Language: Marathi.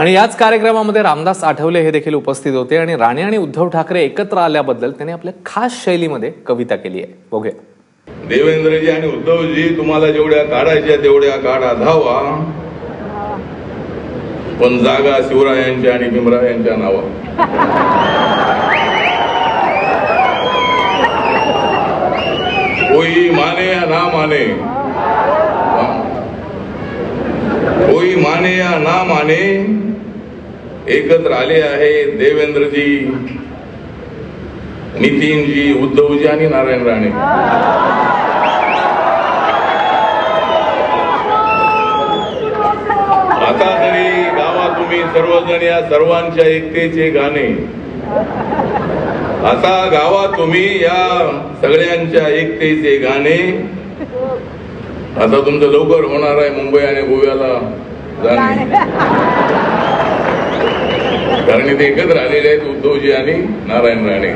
आणि याच कार्यक्रमामध्ये रामदास आठवले हे देखील उपस्थित होते आणि राणे आणि उद्धव ठाकरे एकत्र आल्याबद्दल त्यांनी आपल्या खास शैलीमध्ये कविता केली आहे. बघूया. देवेंद्रजी आणि उद्धवजी, तुम्हाला जेवढ्या काढायच्या तेवढ्या काढा धावा, पण जागा शिवरायांच्या आणि भीमरायांच्या नावा. कोई माने या ना माने, कोई माने या ना माने, एकत्र आले आहे देवेंद्रजी, नितीनजी, उद्धवजी आणि नारायण राणे. आता तरी गावा तुम्ही सर्वजण या सर्वांच्या एकतेचे गाणे, आता गावा तुम्ही या सगळ्यांच्या एकतेचे गाणे. आता तुमचं लवकर होणार आहे मुंबई आणि गोव्याला जाणे, कारण इथे एकत्र आलेले आहेत उद्धवजी आणि नारायण राणे.